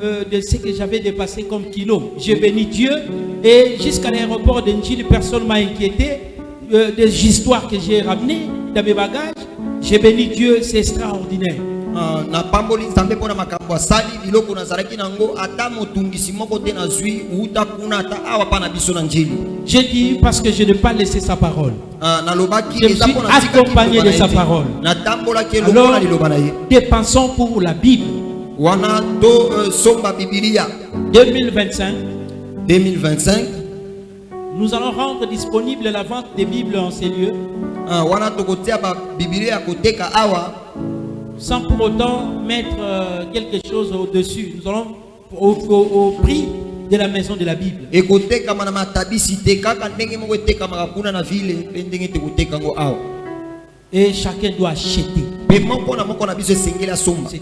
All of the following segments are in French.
de ce que j'avais dépassé comme kilo. J'ai béni Dieu et jusqu'à l'aéroport d'Enjili, personne ne m'a inquiété des histoires que j'ai ramenées dans mes bagages. J'ai béni Dieu, c'est extraordinaire. J'ai dit parce que je n'ai pas laissé sa parole. Je me suis accompagné de sa parole. Alors, dépensons pour la Bible. 2025, nous allons rendre disponible la vente des Bibles en ces lieux. Sans pour autant mettre quelque chose au-dessus. Nous allons au prix de la maison de la Bible. Et chacun doit acheter. C'est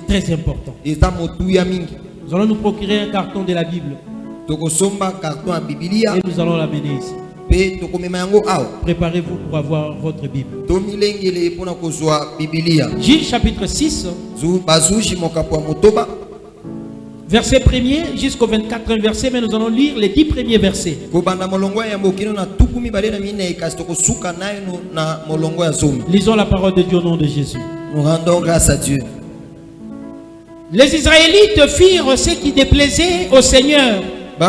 très important. Nous allons nous procurer un carton de la Bible. Et nous allons l'amener ici. Préparez-vous pour avoir votre Bible. Gilles chapitre 6, verset 1er jusqu'au 24e verset, mais nous allons lire les 10 premiers versets. Lisons la parole de Dieu au nom de Jésus. Nous rendons grâce à Dieu. Les Israélites firent ce qui déplaisait au Seigneur. Le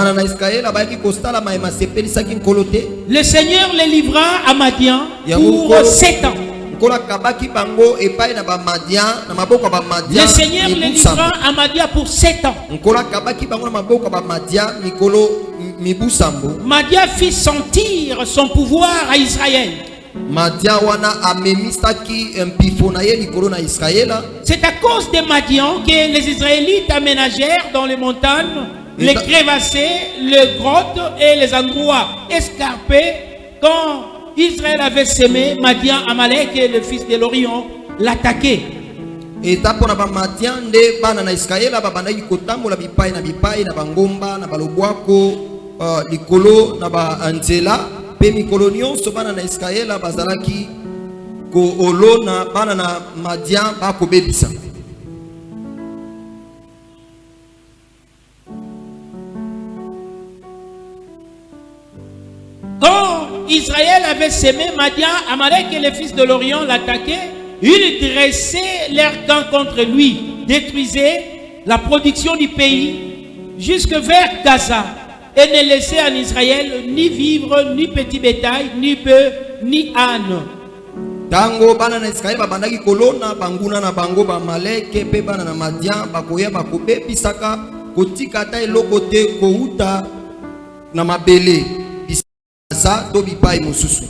Seigneur les livra à Madian pour 7 ans. Le Seigneur les livra à Madian pour 7 ans. Madian fit sentir son pouvoir à Israël. C'est à cause de Madian que les Israélites aménagèrent dans les montagnes les crévassés, les grottes et les endroits escarpés. Quand Israël avait semé, Madian, Amalek et le fils de l'Orient l'attaquaient. Quand Israël avait semé, Madian, Amalek et les fils de l'Orient l'attaquaient. Ils dressaient leur camp contre lui, détruisaient la production du pays jusque vers Gaza et ne laissaient en Israël ni vivre, ni petit bétail, ni bœuf, ni âne. Tango bana na Israël babandaki kolona banguna na bango ba Maleke pe bana na Madian bakoya bakobe bisaka kotika ta eloko te kouta na mabele bisasa to bipai mosusu.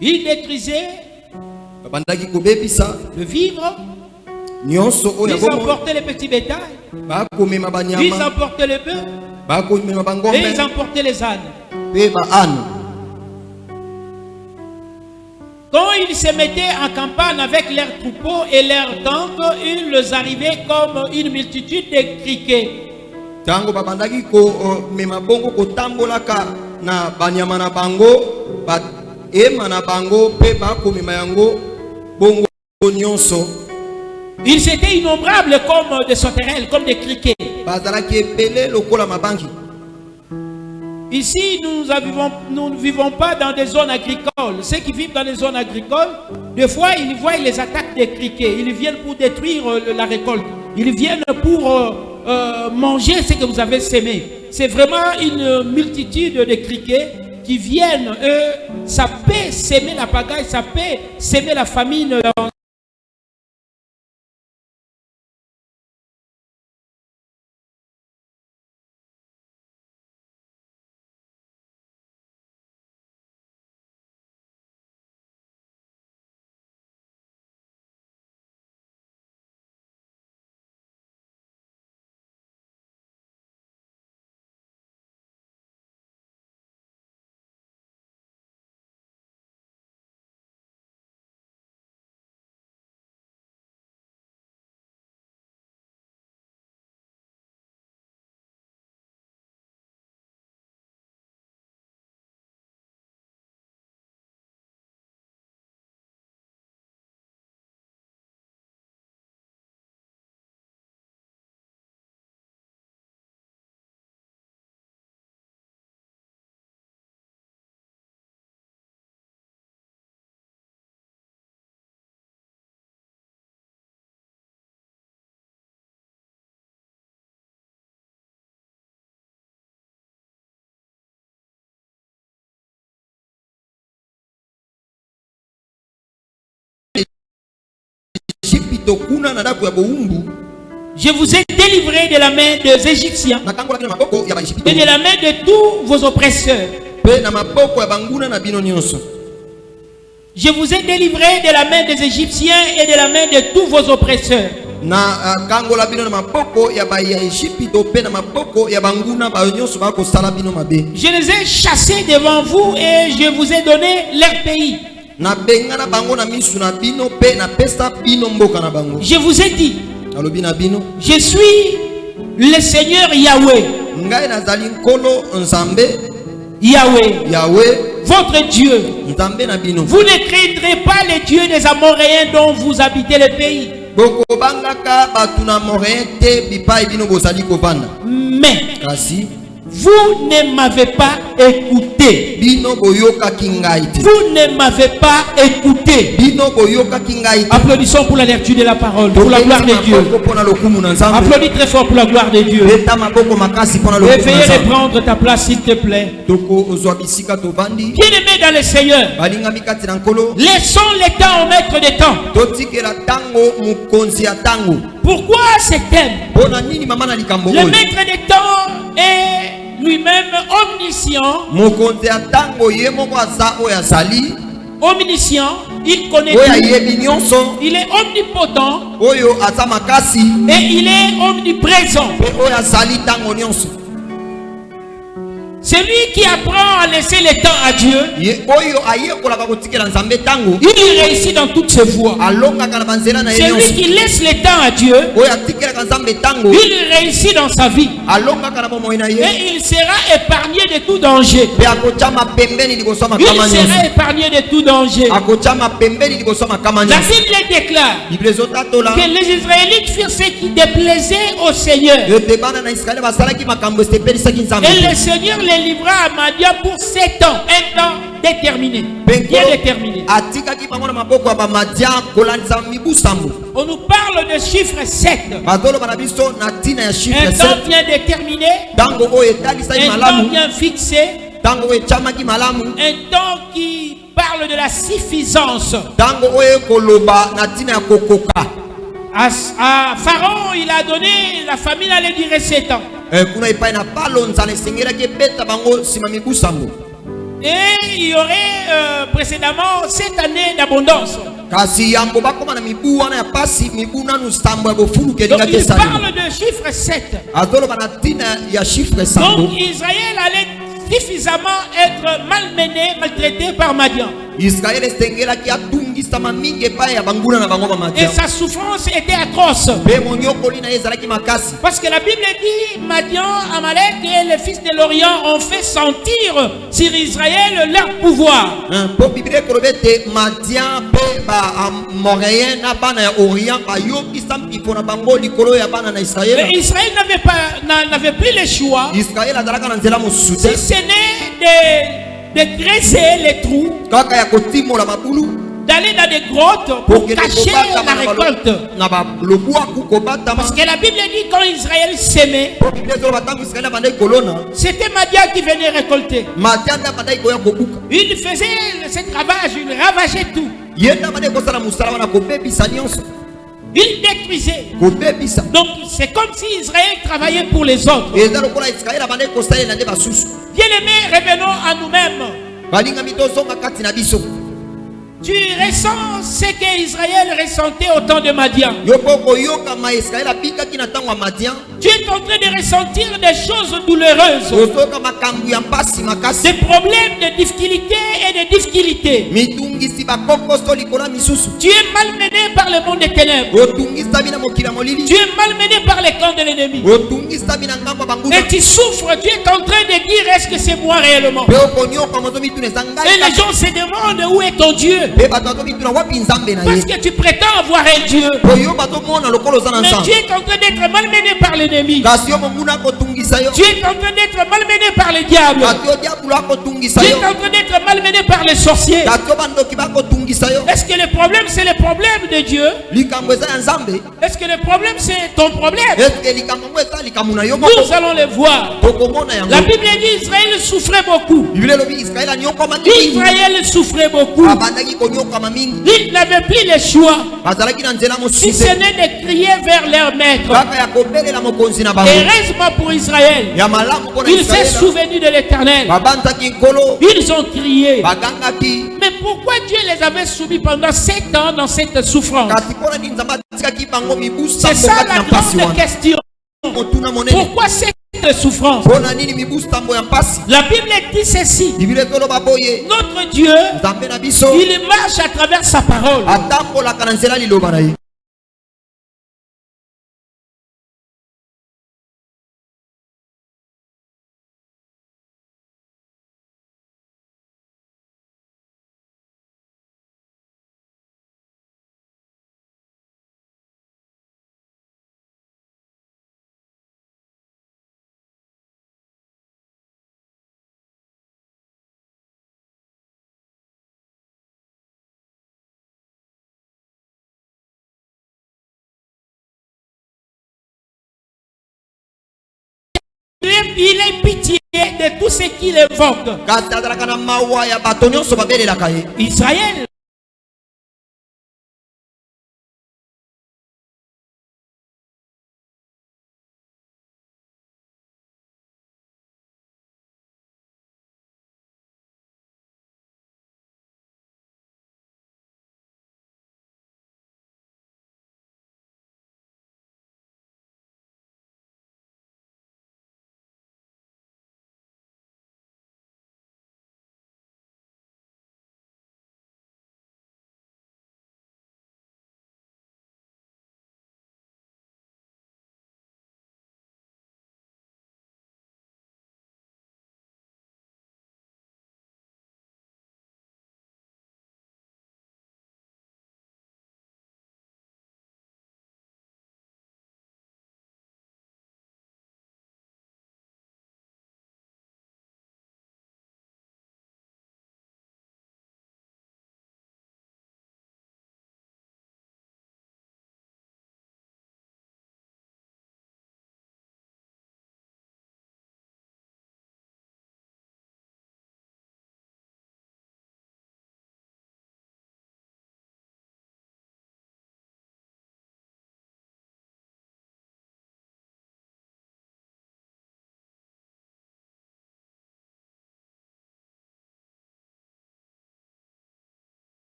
Il détruisait babandaki kobebisa le vivre. Ils emportaient les petits bétails. Ils emportaient les bœufs. Et ils emportaient les ânes. Quand ils se mettaient en campagne avec leurs troupeaux et leurs tentes, ils les arrivaient comme une multitude de criquets. Ils étaient innombrables comme des sauterelles, comme des criquets. Ici, nous ne vivons pas dans des zones agricoles. Ceux qui vivent dans les zones agricoles, des fois, ils voient les attaques des criquets. Ils viennent pour détruire la récolte. Ils viennent pour manger ce que vous avez semé. C'est vraiment une multitude de criquets qui viennent. Ça peut s'aimer la pagaille, ça peut s'aimer la famine. Egypte kuna na ndako ya boumbu. Je vous ai délivré de la main des Égyptiens et de la main de tous vos oppresseurs. Je vous ai délivré de la main des Égyptiens et de la main de tous vos oppresseurs. Je les ai chassés devant vous et je vous ai donné leur pays. Je vous ai dit, je suis le Seigneur Yahweh. Yahweh, votre Dieu. Vous ne craindrez pas les dieux des Amoréens dont vous habitez le pays. Mais vous ne m'avez pas écouté. Vous ne m'avez pas écouté. Applaudissons pour la lecture de la parole, pour la gloire de Dieu. Applaudis très fort pour la gloire de Dieu. Et veuillez reprendre ta place, s'il te plaît. Bien-aimés dans le Seigneur, laissons les temps au maître des temps. Pourquoi ce thème? Le maître des temps est lui-même omniscient. Omniscient, il connaît tout. Il est omnipotent et il est omniprésent. Celui qui apprend à laisser le temps à Dieu, il réussit dans toutes ses voies. Celui qui laisse le temps à Dieu, il réussit dans sa vie. Et il sera épargné de tout danger. Il sera épargné de tout danger. La Bible déclare que les Israélites firent ce qui déplaisait au Seigneur. Et le Seigneur les livra à Madian pour 7 ans, un temps déterminé, bien déterminé. On nous parle de chiffre 7. Un temps bien déterminé, un temps bien fixé, un temps qui parle de la suffisance. À Pharaon, il a donné, la famine allait durer 7 ans. Et il y aurait précédemment 7 années d'abondance. Donc il parle de chiffre 7. Donc Israël allait suffisamment être malmené, maltraité par Madian. Et sa souffrance était atroce. Parce que la Bible dit, Madian, Amalek et les fils de l'Orient ont fait sentir sur Israël leur pouvoir. Mais Israël n'avait plus le choix, si ce n'est de creuser les trous, d'aller dans des grottes pour cacher la récolte. Parce que la Bible dit quand Israël s'aimait, c'était Madian qui venait récolter. Il faisait ce ravage, il ravageait tout. Il détruisait. Donc c'est comme si Israël travaillait pour les autres. Bien-aimés, revenons à nous-mêmes. Tu ressens ce qu'Israël ressentait au temps de Madian. Tu es en train de ressentir des choses douloureuses, des problèmes, de difficultés et de difficultés. Tu es malmené par le monde des ténèbres. Tu es malmené par les camps de l'ennemi. Et tu souffres. Tu es en train de dire, est-ce que c'est moi réellement? Et les gens se demandent, où est ton Dieu? Parce que tu prétends avoir un Dieu, mais tu es en train d'être malmené par l'ennemi. Tu es en train d'être malmené par le diable. Tu es en train d'être malmené par les sorciers. Tu Est-ce que le problème c'est le problème de Dieu? Est-ce que le problème c'est ton problème? Nous allons le voir. La Bible dit Israël souffrait beaucoup. Israël souffrait beaucoup. Ils n'avaient plus le choix, si ce n'est de crier vers leur maître. Heureusement pour Israël, ils s'est souvenu de l'Éternel. Ils ont crié. Mais pourquoi Dieu les avait soumis pendant 7 ans dans cette souffrance? C'est ça la grande question. Pourquoi cette souffrance? La Bible dit ceci. Notre Dieu, il marche à travers sa parole. Il est pitié de tout ce qu'il évoque. Israël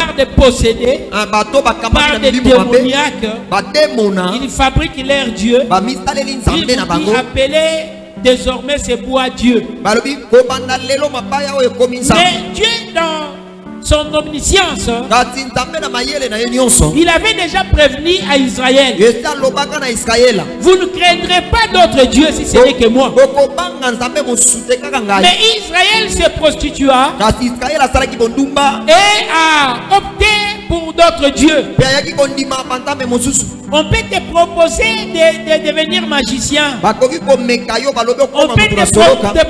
par des possédés, par des démoniaques. Ils fabriquent leur Dieu. Ils vous disent appeler désormais ces bois Dieu. Mais Dieu, dans son omniscience, il avait déjà prévenu à Israël: vous ne craindrez pas d'autres dieux si ce n'est que moi. Mais Israël se prostitua et a opté pour d'autres dieux. On peut te proposer de devenir magicien. On peut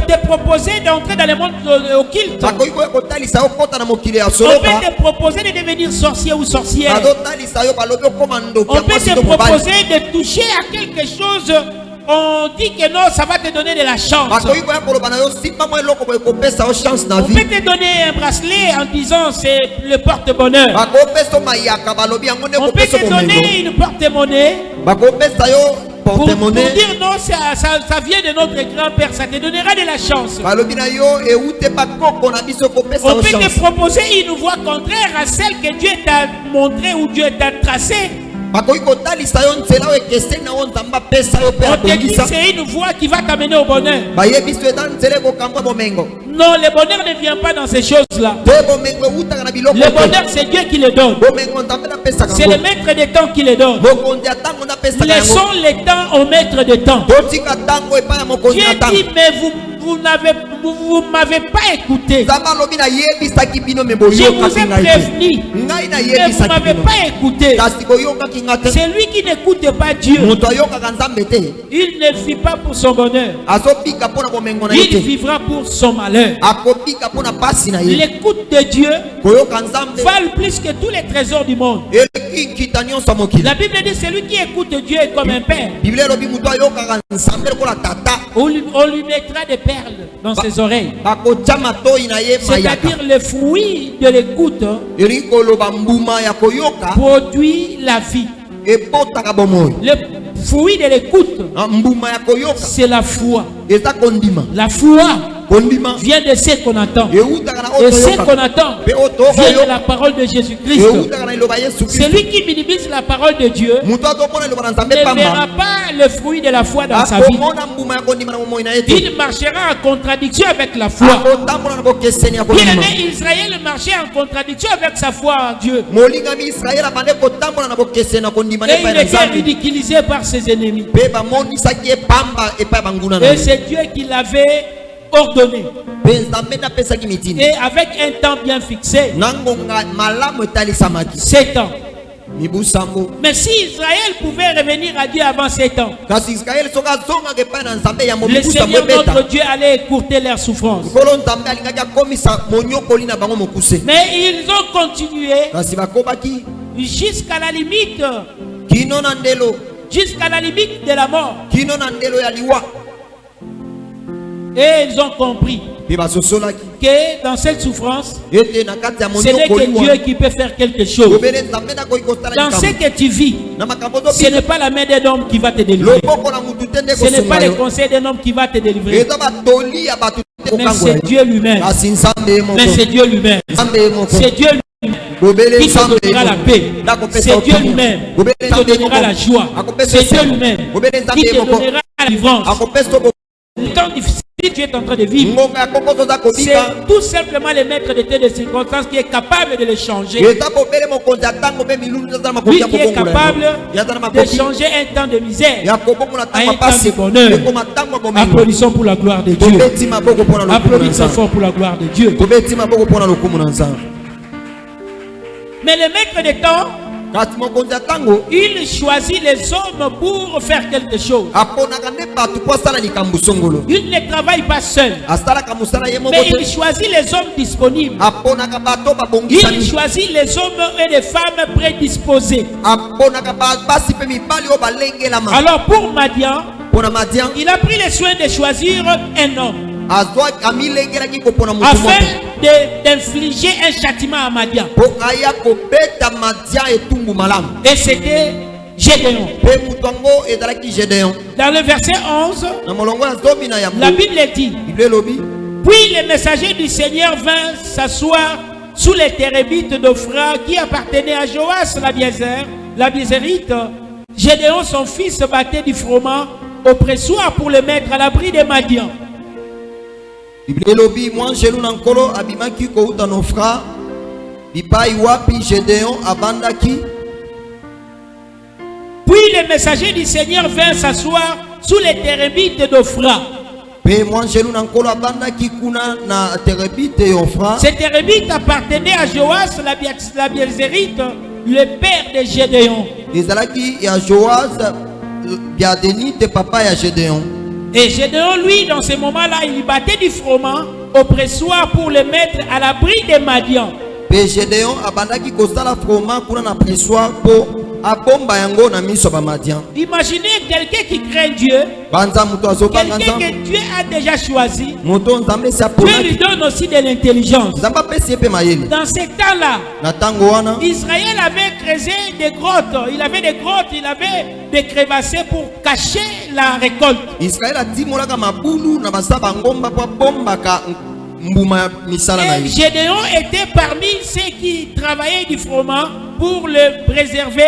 te proposer d'entrer dans le monde occulte. On peut te proposer de devenir sorcier ou sorcière. On peut te proposer de toucher à quelque chose. On dit que non, ça va te donner de la chance. On peut te donner un bracelet en disant c'est le porte-bonheur. On peut te donner une porte-monnaie pour dire non, ça vient de notre grand-père, ça te donnera de la chance. On peut te proposer une voie contraire à celle que Dieu t'a montrée ou Dieu t'a tracée. On te dit c'est une voie qui va t'amener au bonheur. Non, le bonheur ne vient pas dans ces choses-là. Le bonheur, c'est Dieu qui le donne. C'est le maître des temps qui le donne. Laissons les temps au maître des temps. Dieu dit, mais vous m'avez pas écouté. Je vous ai prévenu, mais vous ne m'avez pas écouté. Celui qui n'écoute pas Dieu, il ne vit pas pour son bonheur. Il vivra pour son malheur. L'écoute de Dieu vale plus que tous les trésors du monde. La Bible dit celui qui écoute Dieu est comme un père. On lui mettra des perles dans ses oreilles. C'est-à-dire le fruit de l'écoute produit la vie. Le fruit de l'écoute, c'est la foi. La foi vient de ce qu'on attend. Et ce qu'on attend vient de la parole de Jésus-Christ. Celui qui minimise la parole de Dieu ne verra pas le fruit de la foi dans sa vie. Il marchera en contradiction avec la foi. Bien aimé, Israël marchait en contradiction avec sa foi en Dieu. Et il était ridiculisé par ses ennemis. Et c'est Dieu qui l'avait ordonné. Et avec un temps bien fixé. 7 ans. Mais si Israël pouvait revenir à Dieu avant 7 ans, le Seigneur notre Dieu allait écourter leur souffrance. Mais ils ont continué jusqu'à la limite. Jusqu'à la limite de la mort. Et ils ont compris que dans cette souffrance, ce n'est que Dieu qui peut faire quelque chose. Dans ce que tu vis, ce n'est pas la main d'un homme qui va te délivrer. Ce n'est pas le conseil d'un homme qui va te délivrer. Mais c'est Dieu lui-même. Mais c'est Dieu lui-même. C'est Dieu lui-même qui te donnera la paix. C'est Dieu lui-même qui te donnera la joie. C'est Dieu lui-même qui te donnera la délivrance. Le temps difficile que tu es en train de vivre, c'est tout simplement le maître de tes circonstances qui est capable de les changer. Lui qui est capable de changer un temps de misère à un temps de bonheur. Applaudissons pour la gloire de Dieu. Applaudissons fort pour la gloire de Dieu. Mais le maître des temps, il choisit les hommes pour faire quelque chose. Il ne travaille pas seul, mais il choisit les hommes disponibles. Il choisit les hommes et les femmes prédisposés. Alors pour Madian, il a pris le soin de choisir un homme afin d'infliger un châtiment à Madian. Et c'était Gédéon. Dans le verset 11, la Bible dit: puis le messager du Seigneur vint s'asseoir sous les térébites d'Ophra qui appartenaient à Joas la Biézérite, Gédéon son fils battait du froment au pressoir pour le mettre à l'abri des Madians. Bible moi jelu nankolo abimaki ko uta nofra bipai wapi Gédéon abandaki. Puis le messager du Seigneur vint s'asseoir sous les térébites d'Ophra. Pe moi jelu nankolo abandaki kuna na térebite Ophra. Ces térébites appartenaient à Joas la Biézérite, le père de Gédéon. Ezalaki ya Joas biadenite papa ya Gédéon. Et Gédéon, lui, dans ce moment-là, il battait du froment au pressoir pour le mettre à l'abri des Madians. Pe Gédéon abandaki kosala froment kuna na pressoir po abomba yango na miso ba Madian. Imaginez quelqu'un qui craint Dieu, Banza muto azoka quelqu'un nganza. que Dieu a déjà choisi. Moto nzambe si Dieu apona. lui donne aussi de l'intelligence. Nzamba pesi pe mayele. Dans ces temps-là, Na tango wana Israël avait creusé des grottes. Il avait des grottes, il avait des crévassés pour cacher la récolte. Israël atimolaka mabulu na basaba ngomba po bombaka mbuma misala na Et ye. Gédéon était parmi ceux qui travaillaient du froment pour le préserver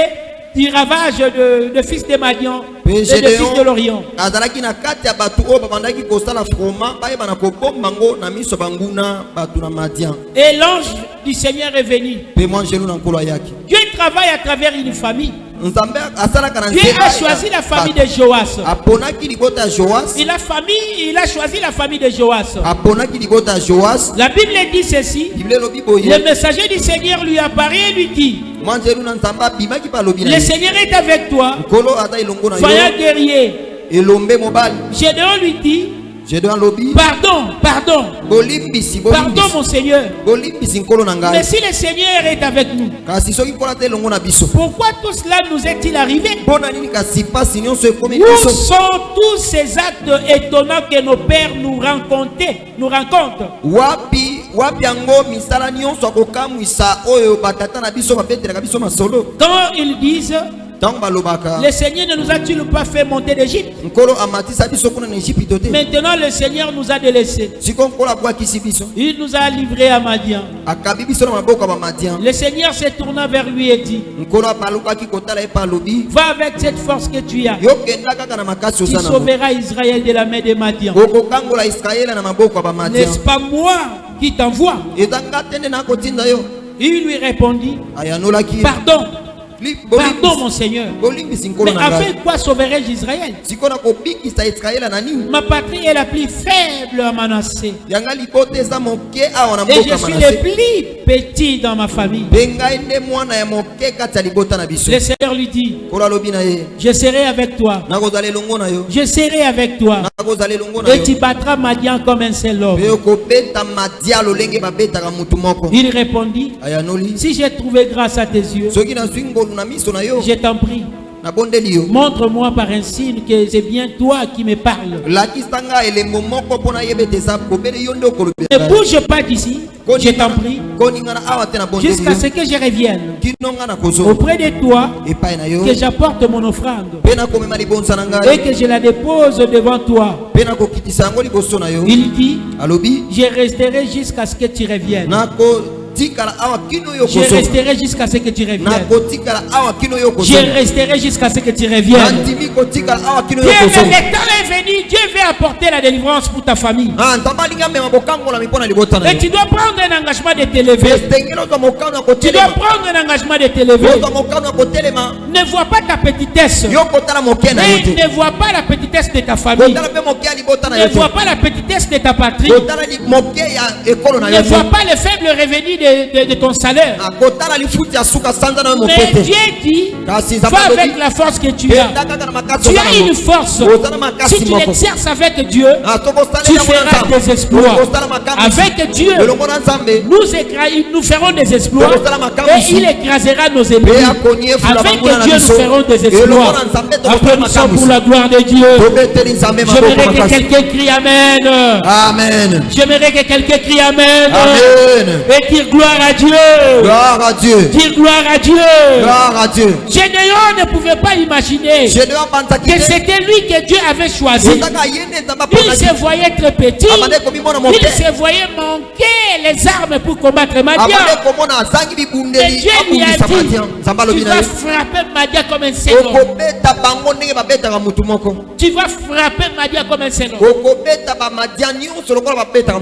du ravage de fils de Madian et de fils de l'Orient. Azalaki na kati ya batu oyo babandaki kosala froma bayeba na kobomba ngo na miso banguna batu na Madian. Et l'ange du Seigneur est venu. Pe moi jelu na nkolo yaki. Dieu travaille à travers une famille. Nzambe asalaka na Dieu a choisi la famille de Joas. aponaki libota ya Joas. Il a choisi la famille de Joas. Aponaki libota ya Joas. La Bible dit ceci. Bible lobi boye. Le messager du Seigneur lui apparaît et lui dit: Moi jelu na Nzamba bimaki pa lobi na le ye. Seigneur est avec toi, Nkolo ata ilongo na vaillant yo. guerrier. Elombe mobali. Gédéon lui dit: Gédéon lobi. pardon, Bolimbisi pardon mon Seigneur. bolimbisi nkolo na Mais ngai. si le Seigneur est avec nous, Kasi soki mpola te elongo na biso. pourquoi tout cela nous est-il arrivé? Mpona nini kasi pasi nyonso ekomi Où biso? sont tous ces actes étonnants que nos pères nous rencontrent? Wapi yango misala nyonso akokamwisa oyo batata na biso babetelaka biso masolo. Quand ils disent: Ntango balobaka le Seigneur ne nous a-t-il pas fait monter d'Égypte? nkolo amatisa biso kuna na Ejipito te. Maintenant le Seigneur nous a délaissés. Siko nkolo abwakisi biso. Il nous a livrés à Madian. Akabi biso na maboko ya bamadian. Le Seigneur se tourna vers lui et dit: Nkolo abalukaki kotala ye pa alobi. va avec cette force que tu as. Yokenda kaka na makasi Tu oza nango. sauveras Israël de la main des Madian. Okokangola Israele na maboko ya bamadian. N'est-ce pas moi qui t'envoie? Eza nga te nde nakotinda yo. Il lui répondit: Ayanolaki ye. pardon, mon Seigneur. Bolimbisi nkolo Mais na ngai. avec quoi sauverai-je Israël? Sikoyo nakobikisa Israele na nini? Ma patrie est la plus faible à Manassé. Yanga libota eza moke awa na Et mboka je ya suis Manase. le plus petit dans ma famille. Mpe ngai nde mwana ya moke kati ya libota na biso. Le Seigneur lui dit: Nkolo alobi na ye, je serai avec toi. nakozala elongo na yo. Je serai avec toi. Nakozala elongo na Et tu yo. battras Madian comme un seul homme. Mpe okobeta madia lolenge babetaka mutu moko. Il répondit: Ayanoli, si j'ai trouvé grâce à tes yeux, soki nazwi ngolu na miso na yo, je t'en prie, nabondeli yo. montre-moi par un signe que c'est bien toi qui me parles. Lakisa nga elembo moko mpo nayeba ete eza kobeli yo nde okolobela Ne ngai. bouge pas d'ici, je t'en prie, koningana awa te nabondeli jusqu'à ce yo. que je revienne Kino nga nakozwa auprès de toi, epai na yo. que j'apporte mon offrande Mpe nakomema libonza na et ngai. que je la dépose devant toi. Mpe nakokitisa yango liboso na yo. Il dit: Alobi, je resterai jusqu'à ce que tu reviennes. nakotikala awa kino yo Je kozwa. resterai jusqu'à ce que tu reviennes. Nakotikala awa kino yo Je kozwa. resterai jusqu'à ce que tu reviennes. Nandimi kotikala awa kino Dieu yo veut, kozwa. le temps est venu, Dieu veut apporter la délivrance pour ta famille. Ah, nzambe alingi amema bokangola mipona libota na Et yo. tu dois prendre un engagement de t'élever. Estengeli ozwa mokano ya Tu dois kotelema. prendre un engagement de t'élever. Ozwa mokano ya kotelema. Ne vois pas ta petitesse. Yo kotala moke na yo Et te. ne vois pas la petitesse de ta famille. Kotala mpe moke ya libota na Ne yo te. vois pas la petitesse de ta patrie. Kotala moke ya ekolo na Ne yo vois te. pas le faible revenu de ton salaire. Ah, kotala lifuti ya suka sanza na yo Mais moke te. Dieu dit: Kasi va nzambe avec alobi, la force que tu as. kenda kaka na makasi Tu oza as nango. une force. Oza na makasi Si tu moko. l'exerces avec Dieu, Ah, tokosala tu yango na feras Nzambe. des exploits. Tokosala makambo. Avec Dieu, Elongo na Nzambe. nous ferons des exploits et il écrasera nos ennemis. Mpe akonie efula Avec banguna na Dieu, nous biso. ferons des Elongo exploits. na Nzambe tokosala Applaudissons makambo. pour la gloire de Dieu. Tobeteli Nzambe maboko J'aimerais que makasi. quelqu'un crie Amen. Amen. J'aimerais que quelqu'un crie Amen. Amen. Et dire gloire à Dieu. Gloire à Dieu. Dire gloire à Dieu. Gloire à Dieu. Gédéon ne pouvait pas imaginer Gédéon banzaki que te. c'était lui que Dieu avait choisi. choisi. Il se voyait très petit. Il se voyait manquer les armes pour combattre Madian. Et Dieu lui a dit, tu vas frapper Madian comme un seul homme. Tu vas frapper Madian comme un seul homme.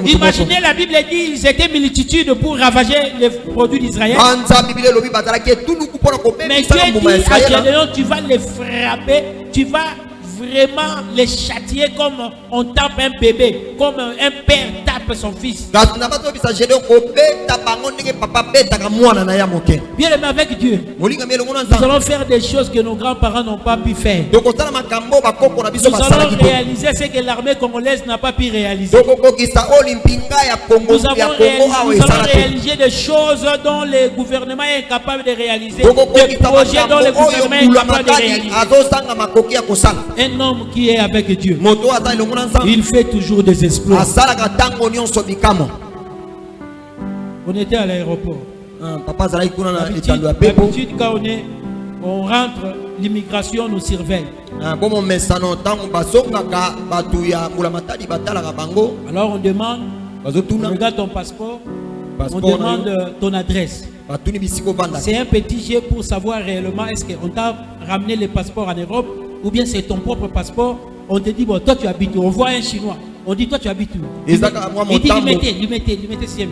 Imaginez, la Bible dit ils étaient multitudes pour ravager les produits d'Israël. Mais Dieu dit à Gédéon, tu vas les frapper, tu vas vraiment les châtier comme on tape un bébé, comme un père tape son fils. Bien aimé avec Dieu, nous allons faire des choses que nos grands-parents n'ont pas pu faire. Nous allons réaliser ce que l'armée congolaise n'a pas pu réaliser. Nous allons réaliser des choses dont le gouvernement est incapable de réaliser, des projets dont le gouvernement est incapable de réaliser. Un homme qui est avec Dieu, il fait toujours des exploits. On était à l'aéroport. D'habitude, quand on rentre, l'immigration nous surveille. Alors on demande, on regarde ton passeport, on demande ton adresse. C'est un petit jet pour savoir réellement est-ce qu'on t'a ramené le passeport en Europe ou bien c'est ton propre passeport. On te dit, bon, toi tu habites où? On voit un Chinois. On dit, toi tu habites où? Il dit, lui mettez si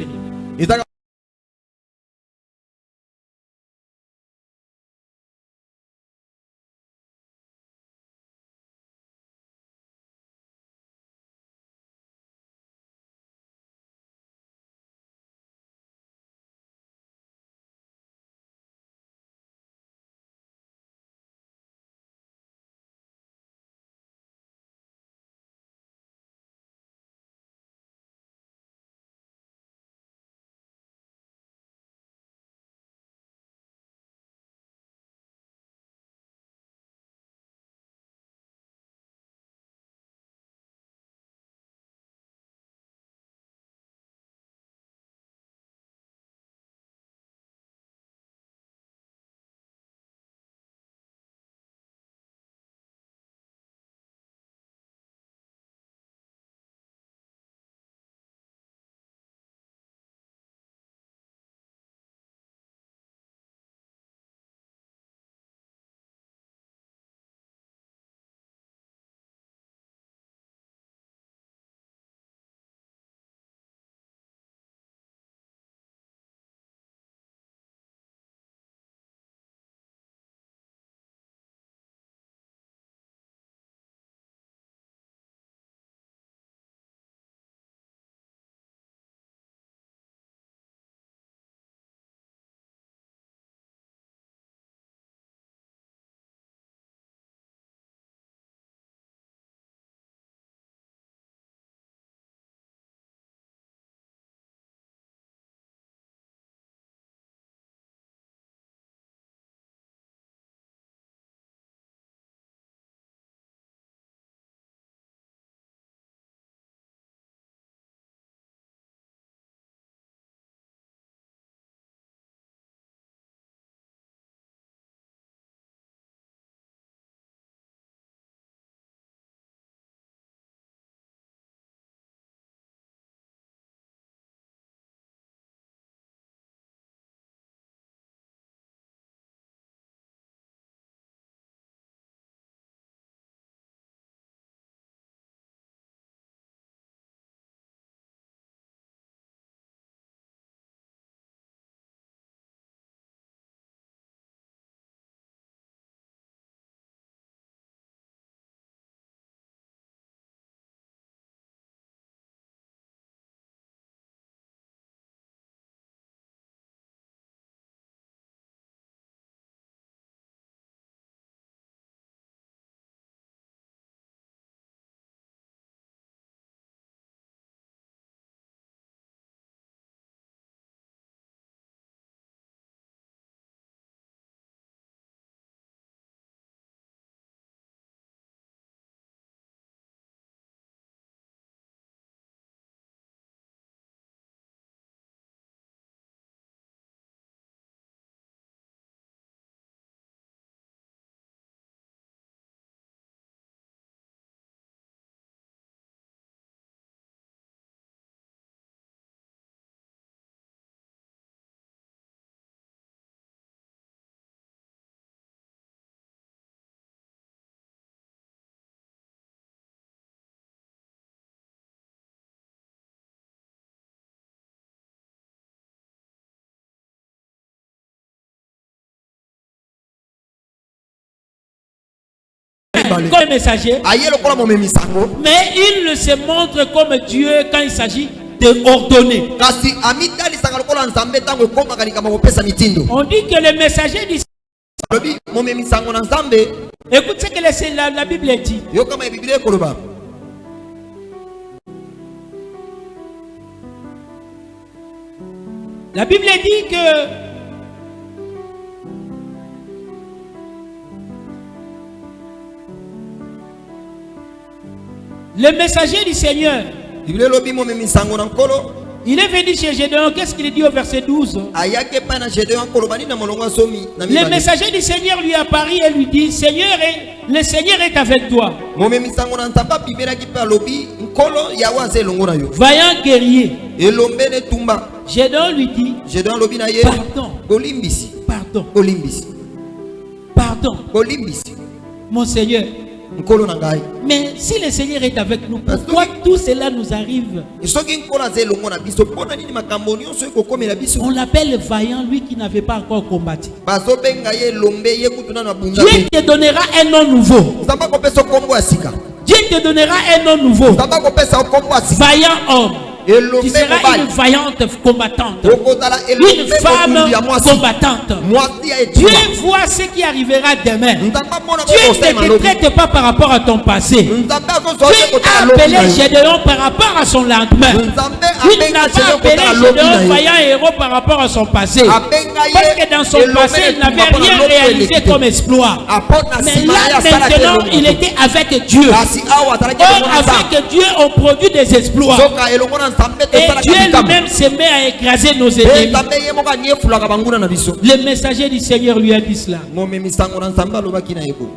comme messager, aye lokola momemi sango mais il ne se montre comme Dieu quand il s'agit de ordonner. kasi amitalisaka lokola nzambe ntango ekomaka likambo kopesa mitindo. On dit que le messager du alobi momemi sango na nzambe. écoute ce que la Bible dit. yokama ebiblia ekoloba La Bible dit que le messager du Seigneur, biblia elobi momemi sango na nkolo il est venu chez Gédéon. Qu'est-ce qu'il dit au verset 12? ayaki epai na Gédéon koloba nini na molongo ya zomi na Le mibale. messager du Seigneur lui apparut et lui dit, le Seigneur est avec toi. momemi sango na nzambe abimelaki mpe alobi nkolo yawe aza elongo na yo. Vaillant guerrier. elombe netumba. Gédéon lui dit, Gédéon alobi na ye pardon, bolimbisi pardon, bolimbisi pardon, bolimbisi mon Seigneur. nkolo na ngai. Mais si le Seigneur est avec nous, pourquoi tout cela nous arrive? soki nkolo aza elongo na biso mpona nini makambo nyonso ekokomela biso. On l'appelle vaillant, lui qui n'avait pas encore combattu. bazobenga ye elombe ye kutu nano abunga Dieu te donnera un nom nouveau. nzambe akopesa kombo ya sika. Dieu te donnera un nom nouveau. nzambe akopesa kombo ya sika. Vaillant homme. Tu elombe seras mobali. une vaillante combattante. okozala Une elombe femme mokumbi ya mwasi. combattante. mwasi ya Dieu etumba. voit ce qui arrivera demain. nzambe amona Dieu kokosema ne te lobi. traite pas par rapport à ton passé. nzambe azozwa Dieu te kotala a lobi appelé na yo. Gédéon par rapport à son lendemain. nzambe Il abenga n'a pas Gédéon appelé kotala lobi na Gédéon yo. vaillant héros par rapport à son passé. abenga Parce ye que dans son elombe passé, il netumba n'avait mpona rien lobi réalisé elekite. comme exploit. apona Mais nsima ye là, asalaki maintenant, elongo il na était avec Dieu. kasi awa azalaki Or, elongo na nzambe. avec Dieu, on produit des exploits. soka elongo na nzambe Et tosalaka Dieu likambo. lui-même se met à écraser nos Pe ennemis. nzambe ye moko anyefulaka banguna na biso. Le messager du Seigneur lui a dit cela. momemi sango na nzambe alobaki na ye boye.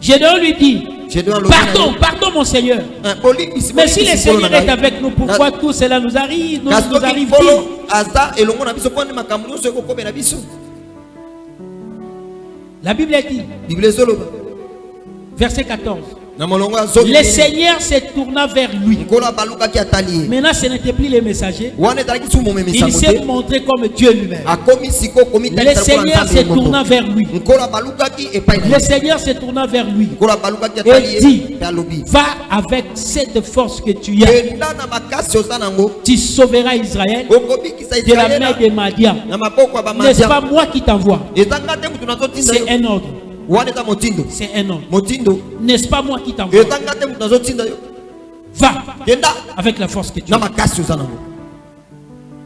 Gédéon lui dit, Gédéon alobi na ye, pardon, pardon mon Seigneur. bolimbisi Mais si le bolimbisi nkolo na Seigneur est ngai. avec nous, pourquoi tout cela nous arrive, kasi nous soki arrive-t-il? nkolo aza elongo na biso mpona makambo nyonso ekokomela biso. La Bible dit, biblia ezoloba verset 14, na molongo ya zomi. le Seigneur se tourna vers lui. nkolo abalukaki atali ye. Maintenant, ce n'était plus les messagers. wana ezalaki su momemi Il sango s'est te. montré comme Dieu lui-même. akomi siko komi Le Seigneur se tourna vers lui. nkolo abalukaki epai na Le ye. Seigneur se tourna vers lui. nkolo abalukaki atali Et ye dit, mpe alobi va avec cette force que tu as. kenda na makasi oza nango Tu sauveras Israël okobikisa de la main israele des Madians. na maboko ya N'est-ce bamadia. pas moi qui t'envoie? ezanga te mutu nazotinda C'est yo. un ordre. wana eza motindo. C'est un ordre. motindo N'est-ce pas moi qui t'envoie? ezanga te mutu nazotinda yo. Va kenda avec la force que tu na as. makasi oza nango.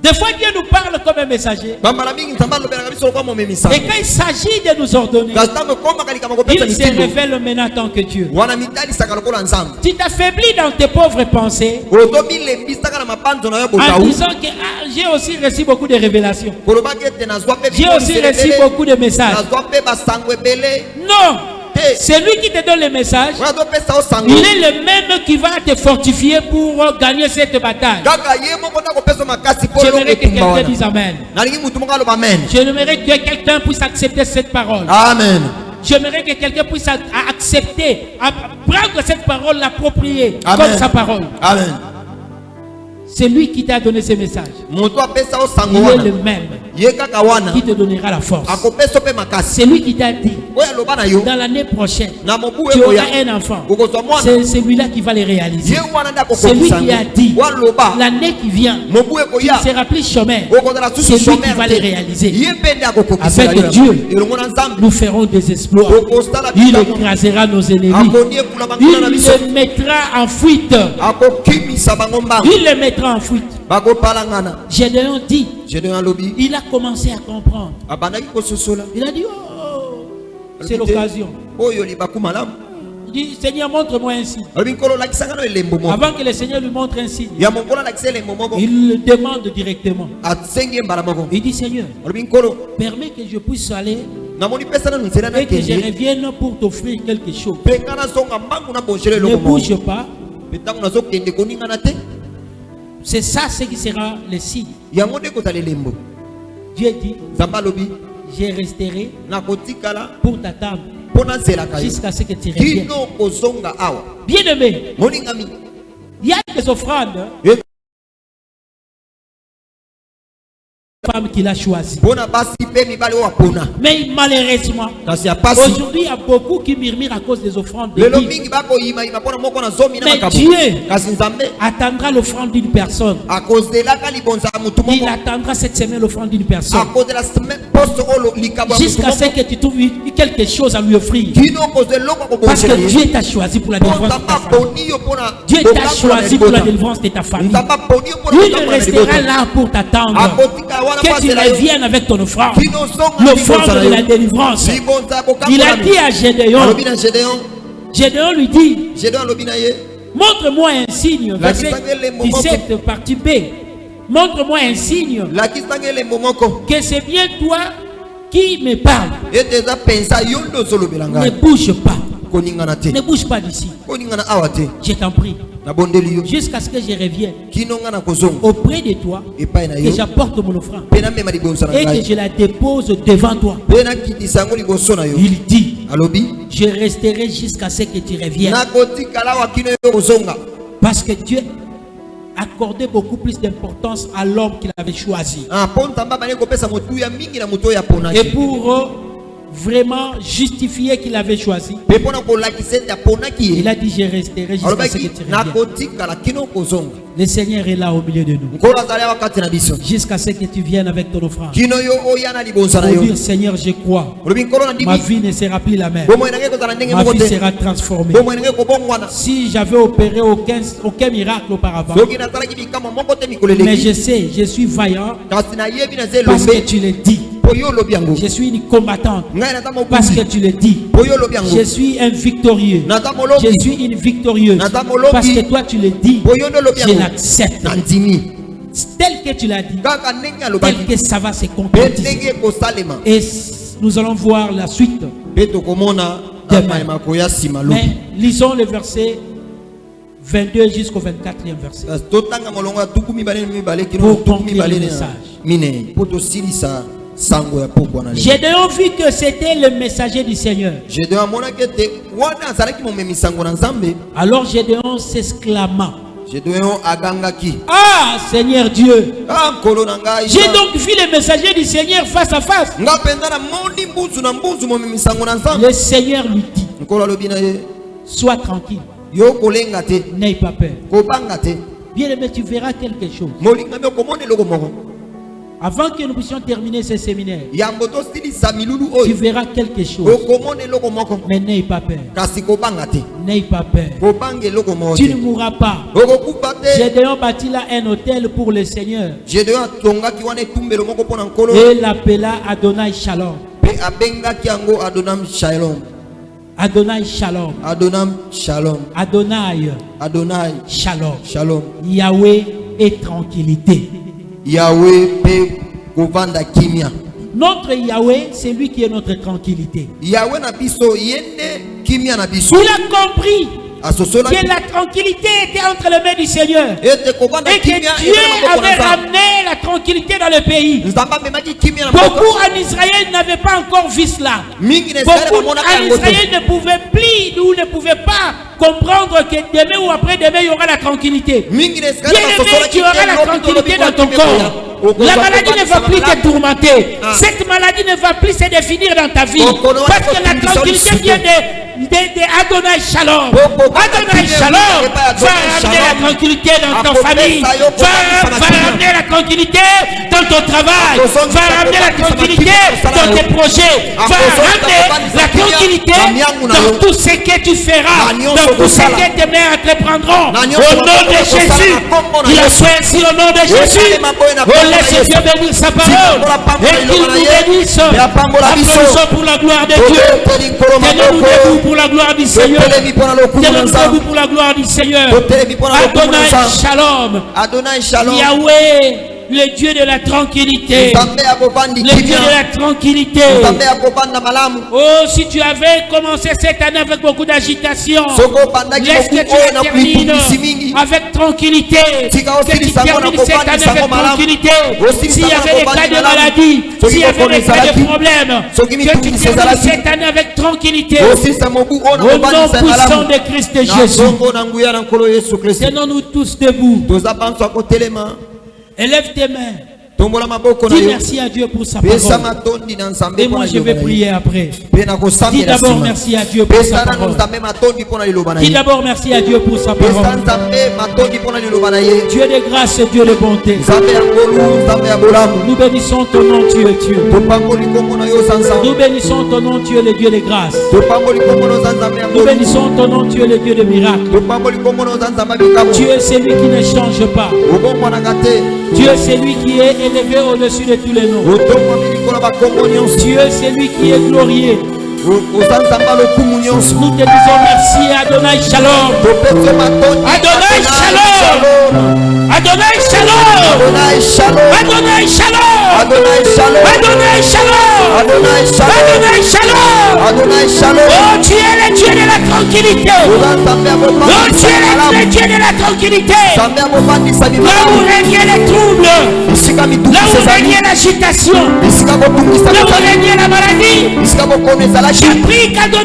Des fois, Dieu nous parle comme un messager. bambala mingi nzambe alobelaka biso lokola momemi Et sango. quand il s'agit de nous ordonner, kasi ntango ekomaka likambo kopesa il se mitindo révèle maintenant en tant que Dieu. wana mitalisaka lokola nzambe. Tu t'affaiblis dans tes pauvres pensées ozobilembisaka na mabanzo na yo en botau. disant que j'ai aussi reçu beaucoup de révélations. kolobaki ete nazwa mpe J'ai aussi reçu beaucoup de messages. nazwa mpe basango ebele. Non, te c'est lui qui te donne les messages. wana azopesa yo sango. Il est le même qui va te fortifier pour gagner cette bataille. kaka ye moko nde akopesa makasi mpo elongo J'aimerais que etumba quelqu'un wana. dise Amen. nalingi mutu moko aloba amen. J'aimerais que quelqu'un puisse accepter cette parole. amen. J'aimerais que quelqu'un puisse accepter, prendre cette parole, l'approprier Amen. comme sa parole. amen. C'est lui qui t'a donné ces messages. moto apesa yo sango Il est wana le même ye kaka wana qui te donnera la force. akopesa yo mpe makasi. C'est lui qui t'a dit, oyo aloba na yo dans l'année prochaine, na mobu tu auras ekoya un enfant. okozwa mwana C'est celui-là qui va les réaliser. ye wana nde C'est lui akokokisa qui a yango. dit, waloba l'année qui vient, mobu tu ne ekoya seras plus chômeur. okozala C'est susu lui qui chômeur va te. les réaliser. ye mpe nde akokokisa Avec yango. Dieu. elongo na nzambe Nous ferons des exploits. okosala Il bikambo. écrasera nos ennemis. akoni ekula banguna na Il biso les mettra en fuite. akokimisa bango mbango Il les mettra en fuite. bakopalangana. Gédéon dit, Gédéon alobi il a commencé à comprendre. abandaki kososola. Il a dit, oh, c'est l'occasion. oyo libaku malamu. Il dit, Seigneur, montre-moi un signe. alobi nkolo olakisanga no elembo moko. Avant que le Seigneur lui montre un signe, ya mokolo alakisa elembo moko il le demande directement. asengi ye mbala moko. Il dit, Seigneur, alobi nkolo permets que je puisse aller namoni pesa nanu nzela et que je nakende revienne pour t'offrir quelque chose. mpe nga nazonga mbangu nabongela Ne eloko bouge moko pas. mpe ntango nazokende koningana te C'est ça ce qui sera le signe. yango nde kozala elembo. Dieu dit, nzambe alobi je resterai nakotikala pour t'attendre mpo nazelaka yo jusqu'à ce que tu reviennes. kino kozonga awa. Bien-aimé, moningami il y a des offrandes ye femme qu'il a choisie. Bona basi pe mibali o apona. Mais malheureusement, Kasi ya pasi. aujourd'hui il y a beaucoup qui murmurent à cause des offrandes de Lelo Dieu. mingi bako yima pona moko na zomi na Mais makabu. Dieu Kasi nzambe attendra l'offrande d'une personne. à cause de la kalibonza mutu Il moko. attendra cette semaine l'offrande d'une personne. À cause de la semaine poste o likabo. Jusqu'à ce que tu trouves quelque chose à lui offrir. Kino cause de loko ko Parce que Dieu t'a choisi pour la délivrance de ta famille. Dieu t'a choisi pour la délivrance de ta famille. Il restera là pour t'attendre. Que tu reviennes avec ton offrande. L'offrande de la délivrance. Il a dit à Gédéon. Gédéon lui dit, montre-moi un signe. Verset 17, partie B. Montre-moi un signe que c'est bien toi qui me parle. Ne bouge pas. Ne bouge pas d'ici. Je t'en prie. Jusqu'à ce que je revienne auprès de toi et que j'apporte mon offrande et que je la dépose devant toi. Il dit, je resterai jusqu'à ce que tu reviennes. Parce que Dieu accordait beaucoup plus d'importance à l'homme qu'il avait choisi. Et pour vraiment justifier qu'il avait choisi, il a dit, je resterai jusqu'à ce que tu reviennes. Le Seigneur est là au milieu de nous jusqu'à ce que tu viennes avec ton offrande pour dire, Seigneur, je crois, ma vie ne sera plus la même, ma vie sera transformée. Si j'avais opéré aucun miracle auparavant, mais je sais, je suis vaillant parce que tu le dis. Je suis une combattante parce que tu le dis. Je suis un victorieux. Je suis une victorieuse parce que toi tu le dis. Je l'accepte. Tel que tu l'as dit, tel que ça va se concrétiser. Et nous allons voir la suite. Mais lisons le verset 22 jusqu'au 24e verset. Pour conclure le message. Gédéon vit que c'était le messager du Seigneur. Alors Gédéon s'exclama, ah Seigneur Dieu, j'ai donc vu le messager du Seigneur face à face. Le Seigneur lui dit, sois tranquille, n'aie pas peur. Bien aimé, tu verras quelque chose. Avant que nous puissions terminer ce séminaire, tu verras quelque chose. Mais n'aie pas peur. N'aie pas peur. Tu ne mourras pas. Gédéon bâtit là un hôtel pour le Seigneur et l'appela Adonai Shalom. Adonai Shalom. Adonai Shalom. Yahweh et tranquillité. Notre Yahweh, c'est lui qui est notre tranquillité. Il a compris que la tranquillité était entre les mains du Seigneur et que Dieu avait ramené la tranquillité dans le pays. Beaucoup en Israël n'avaient pas encore vu cela. Beaucoup en Israël ne pouvaient plus ou ne pouvaient pas comprendre que demain ou après-demain il y aura la tranquillité. Bien aimé, tu auras la tranquillité dans ton corps. La maladie ne va plus te tourmenter. Cette maladie ne va plus se définir dans ta vie. Parce que la tranquillité vient de Adonai Shalom. Adonai Shalom va ramener la tranquillité dans ta famille. Va ramener la tranquillité dans ton travail. Va ramener la tranquillité dans tes projets. Va ramener la tranquillité dans tout ce que tu feras. Dans tout ce que tes mains entreprendront. Au nom de Jésus. Il a choisi au nom de Jésus. Laisse Dieu bénir sa parole et qu'il nous bénisse. Applaudissons pour la gloire de Dieu. Tenez-nous debout pour la gloire du Seigneur. Tenez-nous debout pour la gloire du Seigneur. Adonai Shalom. Yahweh, le Dieu de la tranquillité. Le Dieu de la tranquillité. Oh, si tu avais commencé cette année avec beaucoup d'agitation, laisse que tu termines avec tranquillité. Que tu termines cette année avec tranquillité. S'il y avait des cas de maladie, s'il y avait des cas de problèmes, que tu termines cette année avec tranquillité. Au nom puissant de Christ Jésus. Tenons-nous tous debout. Élève tes mains. tombola maboko na Dis yo merci à Dieu pour sa pesa parole. matondi na nzambe Et moi je vais prier après. Dis d'abord merci à Dieu pour sa parole. Dis d'abord merci à Dieu pour sa parole. Dieu de grâce et Dieu de bonté. Nous bénissons ton nom, tu es Dieu. Nous bénissons ton nom, tu es le Dieu de grâce. Nous bénissons ton nom, tu es le Dieu de miracles. Tu es celui qui ne change pas. Tu es celui qui est élevé au-dessus de tous les noms. Tu es celui qui est glorieux. Nous te disons merci, Adonai Shalom. Adonai Shalom. Adonai Shalom. Adonai Shalom. Adonai Shalom. Adonai Shalom. Adonai Shalom. Adonai Shalom. Adonai Shalom. Oh, tu es le Dieu de la tranquillité. Oh, tu es le Dieu de la tranquillité. Là où régnait les troubles, là où régnait l'agitation, là où régnait la maladie, je prie qu'Adonai